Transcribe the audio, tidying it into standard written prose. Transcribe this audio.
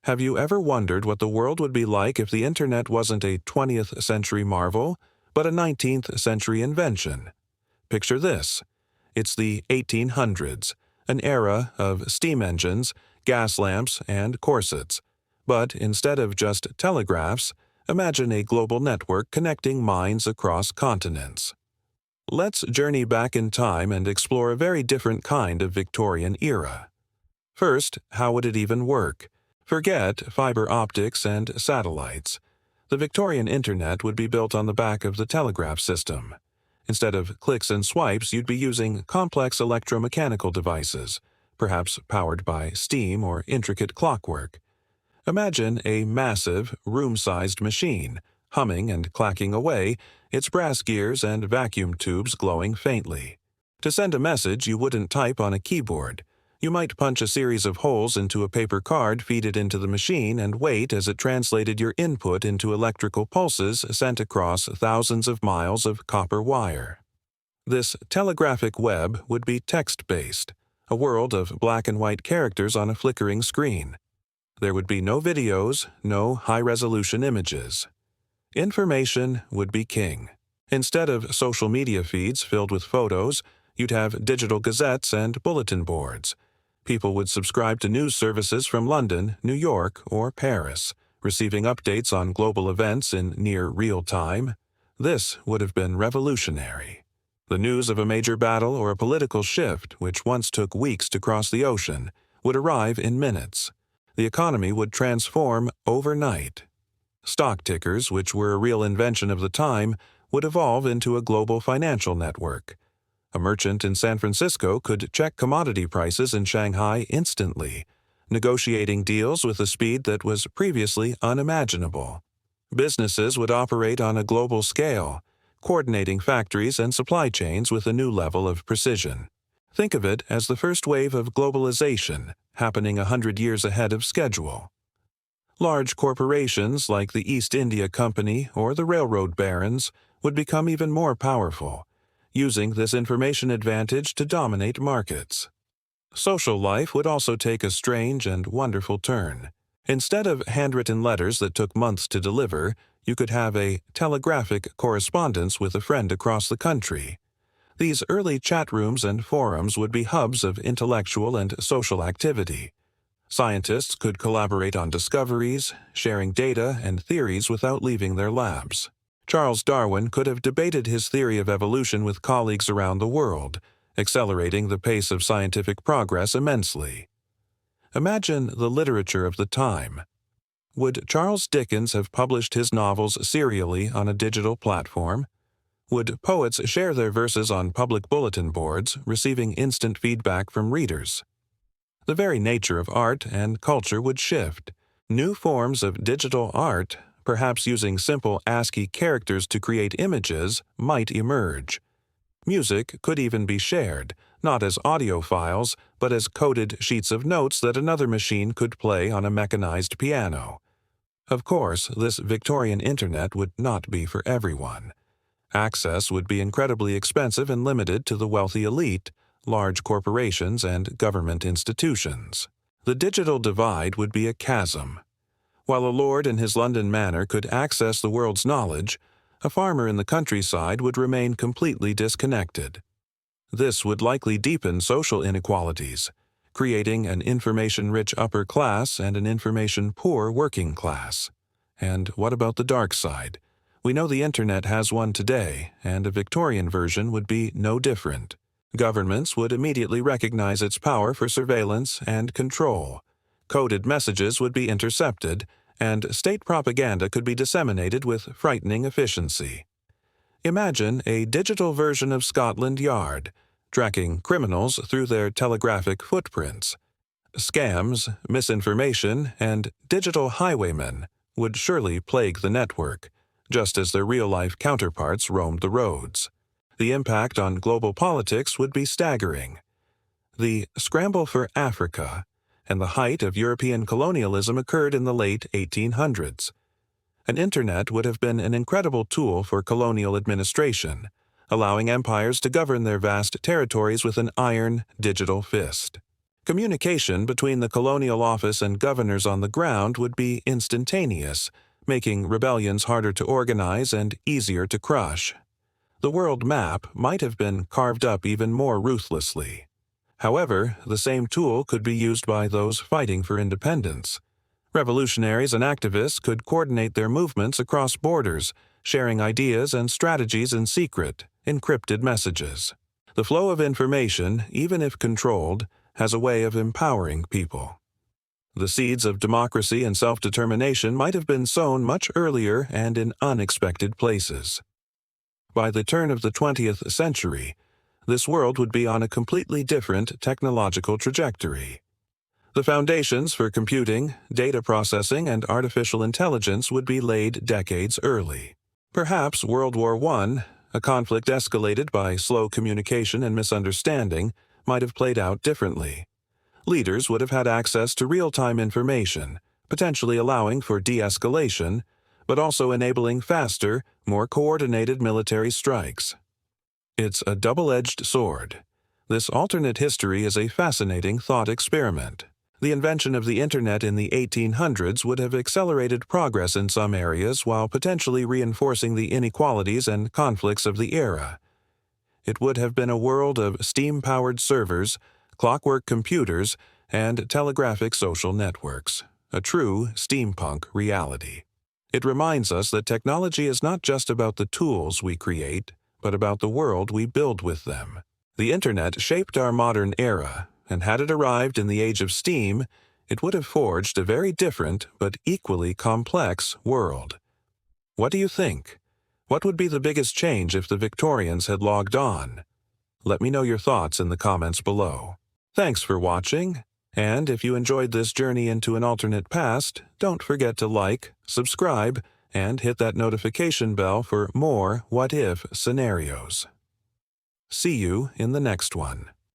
Have you ever wondered what the world would be like if the internet wasn't a 20th century marvel, but a 19th century invention? Picture this. It's the 1800s, an era of steam engines, gas lamps, and corsets. But instead of just telegraphs, imagine a global network connecting minds across continents. Let's journey back in time and explore a very different kind of Victorian era. First, how would it even work? Forget fiber optics and satellites. The Victorian internet would be built on the back of the telegraph system. Instead of clicks and swipes, you'd be using complex electromechanical devices, perhaps powered by steam or intricate clockwork. Imagine a massive, room-sized machine, humming and clacking away, its brass gears and vacuum tubes glowing faintly. To send a message, you wouldn't type on a keyboard. You might punch a series of holes into a paper card, feed it into the machine, and wait as it translated your input into electrical pulses sent across thousands of miles of copper wire. This telegraphic web would be text-based, a world of black and white characters on a flickering screen. There would be no videos, no high-resolution images. Information would be king. Instead of social media feeds filled with photos, you'd have digital gazettes and bulletin boards. People would subscribe to news services from London, New York, or Paris, receiving updates on global events in near real time. This would have been revolutionary. The news of a major battle or a political shift, which once took weeks to cross the ocean, would arrive in minutes. The economy would transform overnight. Stock tickers, which were a real invention of the time, would evolve into a global financial network. A merchant in San Francisco could check commodity prices in Shanghai instantly, negotiating deals with a speed that was previously unimaginable. Businesses would operate on a global scale, coordinating factories and supply chains with a new level of precision. Think of it as the first wave of globalization, happening 100 years ahead of schedule. Large corporations like the East India Company or the railroad barons would become even more powerful, using this information advantage to dominate markets. Social life would also take a strange and wonderful turn. Instead of handwritten letters that took months to deliver, you could have a telegraphic correspondence with a friend across the country. These early chat rooms and forums would be hubs of intellectual and social activity. Scientists could collaborate on discoveries, sharing data and theories without leaving their labs. Charles Darwin could have debated his theory of evolution with colleagues around the world, accelerating the pace of scientific progress immensely. Imagine the literature of the time. Would Charles Dickens have published his novels serially on a digital platform? Would poets share their verses on public bulletin boards, receiving instant feedback from readers? The very nature of art and culture would shift. New forms of digital art, perhaps using simple ASCII characters to create images, might emerge. Music could even be shared, not as audio files, but as coded sheets of notes that another machine could play on a mechanized piano. Of course, this Victorian internet would not be for everyone. Access would be incredibly expensive and limited to the wealthy elite, large corporations, and government institutions. The digital divide would be a chasm. While a lord in his London manor could access the world's knowledge, a farmer in the countryside would remain completely disconnected. This would likely deepen social inequalities, creating an information-rich upper class and an information-poor working class. And what about the dark side? We know the internet has one today, and a Victorian version would be no different. Governments would immediately recognize its power for surveillance and control. Coded messages would be intercepted, and state propaganda could be disseminated with frightening efficiency. Imagine a digital version of Scotland Yard, tracking criminals through their telegraphic footprints. Scams, misinformation, and digital highwaymen would surely plague the network, just as their real-life counterparts roamed the roads. The impact on global politics would be staggering. The scramble for Africa and the height of European colonialism occurred in the late 1800s. An internet would have been an incredible tool for colonial administration, allowing empires to govern their vast territories with an iron digital fist. Communication between the colonial office and governors on the ground would be instantaneous, making rebellions harder to organize and easier to crush. The world map might have been carved up even more ruthlessly. However, the same tool could be used by those fighting for independence. Revolutionaries and activists could coordinate their movements across borders, sharing ideas and strategies in secret, encrypted messages. The flow of information, even if controlled, has a way of empowering people. The seeds of democracy and self-determination might have been sown much earlier and in unexpected places. By the turn of the 20th century, this world would be on a completely different technological trajectory. The foundations for computing, data processing, and artificial intelligence would be laid decades early. Perhaps World War I, a conflict escalated by slow communication and misunderstanding, might have played out differently. Leaders would have had access to real-time information, potentially allowing for de-escalation, but also enabling faster, more coordinated military strikes. It's a double-edged sword. This alternate history is a fascinating thought experiment. The invention of the Internet in the 1800s would have accelerated progress in some areas while potentially reinforcing the inequalities and conflicts of the era. It would have been a world of steam-powered servers, clockwork computers, and telegraphic social networks, a true steampunk reality. It reminds us that technology is not just about the tools we create, but about the world we build with them. The Internet shaped our modern era, and had it arrived in the age of steam, it would have forged a very different but equally complex world. What do you think? What would be the biggest change if the Victorians had logged on? Let me know your thoughts in the comments below. Thanks for watching, and if you enjoyed this journey into an alternate past, don't forget to like, subscribe, and hit that notification bell for more what-if scenarios. See you in the next one.